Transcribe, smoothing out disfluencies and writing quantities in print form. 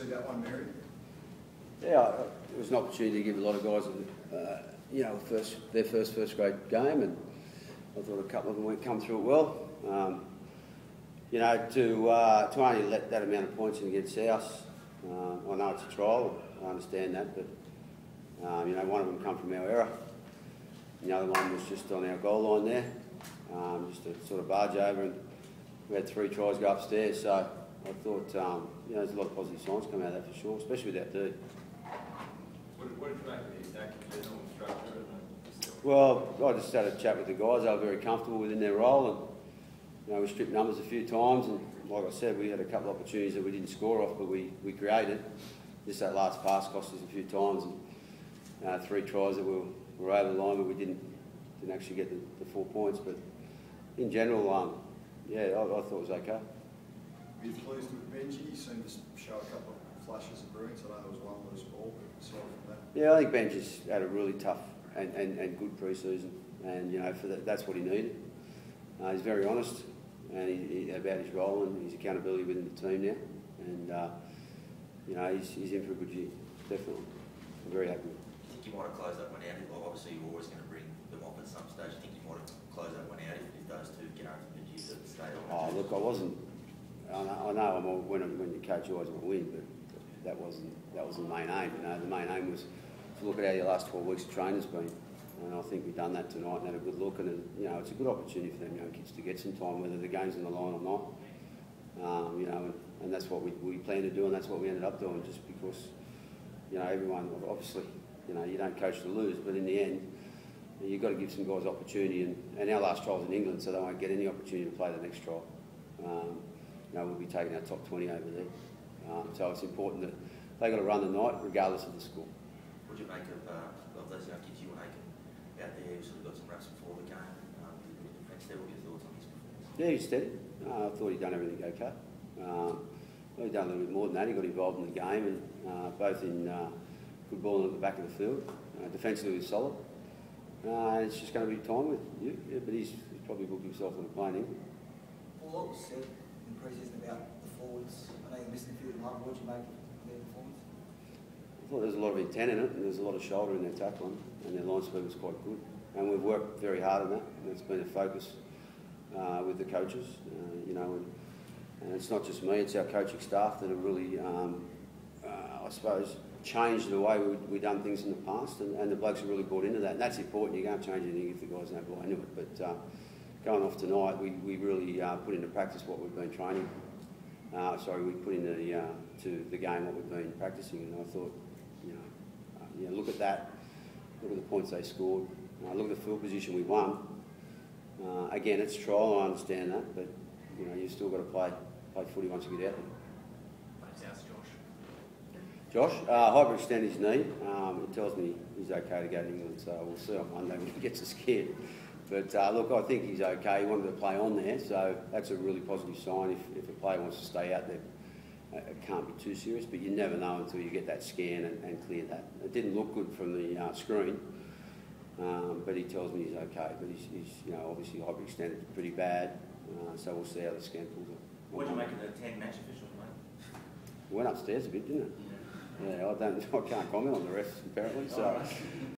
see that one, Mary? Yeah, it was an opportunity to give a lot of guys, you know, their first grade game, and I thought a couple of them come through it well. You know, to only let that amount of points in against South, I know it's a trial, I understand that, but you know, one of them come from our error. The other one was just on our goal line there, just a sort of barge over, and we had 3 tries go upstairs. So I thought, you know, there's a lot of positive signs come out of that for sure, especially with that D. What did you make of the attack in general structure? Well, I just had a chat with the guys. They were very comfortable within their role, and you know, we stripped numbers a few times, and like I said, we had a couple of opportunities that we didn't score off, but we created. Just that last pass cost us a few times, and 3 tries that were over the line, but we didn't actually get the 4 points. But in general, yeah, I thought it was okay. Were you pleased with Benji? He seemed to show a couple of flashes of brilliance. I know there was one loose ball, but aside from that. Yeah, I think Benji's had a really tough and good pre-season, and you know, for that's what he needed. He's very honest and about his role and his accountability within the team now, and you know, he's in for a good year, definitely. I'm very happy with him. I think you might have closed that one out. Well, obviously, you're always going to bring them off at some stage. I think you might have closed that one out if those two get over the years that stay on. Oh, look, I wasn't. I know when you coach, you always want to win, but that wasn't the main aim. You know, the main aim was to look at how your last 12 weeks of training's been, and I think we've done that tonight and had a good look. And you know, it's a good opportunity for them young kids to get some time, whether the game's on the line or not. You know, and that's what we plan to do, and that's what we ended up doing. Just because, you know, everyone obviously, you know, you don't coach to lose, but in the end, you've got to give some guys opportunity. And our last trial's in England, so they won't get any opportunity to play the next trial. You know, we'll be taking our top 20 over there. So it's important that they've got to run the night regardless of the score. What do you make of those young kids you and Aiken out there who sort of got some reps before the game? Defence there, what are your thoughts on his performance? Yeah, he's steady. I thought he'd done everything okay. He'd done a little bit more than that. He got involved in the game, and both in good ball and at the back of the field. Defensively, he was solid. It's just going to be time with you, yeah, but he's probably booked himself on a plane. Well, what was said in pre-season about the forwards? I know you're missing a few of them up. What did you make of their performance? I thought there was a lot of intent in it, and there's a lot of shoulder in their tackling, and their line speed was quite good. And we've worked very hard on that, and it's been a focus with the coaches, you know, and it's not just me, it's our coaching staff that have really, I suppose, changed the way we've done things in the past, and the blokes have really bought into that. And that's important. You can't change anything if the guys don't buy into it. But going off tonight, we really put into practice what we've been training. We put into to the game what we've been practicing, and I thought, you know, look at that, look at the points they scored, look at the field position we won. Again, it's trial, I understand that, but you know, you've still got to play footy once you get out there. Josh, hyperextended his knee. It tells me he's okay to go to England, so we'll see on Monday when he gets us scared. But look, I think he's okay. He wanted to play on there, so that's a really positive sign. If a player wants to stay out there, it can't be too serious, but you never know until you get that scan and clear that. It didn't look good from the screen, but he tells me he's okay. But he's you know, obviously hyperextended pretty bad, so we'll see how the scan pulls it. What did you make of the 10 match officials, mate? It went upstairs a bit, didn't it? Yeah, I can't comment on the refs apparently. So.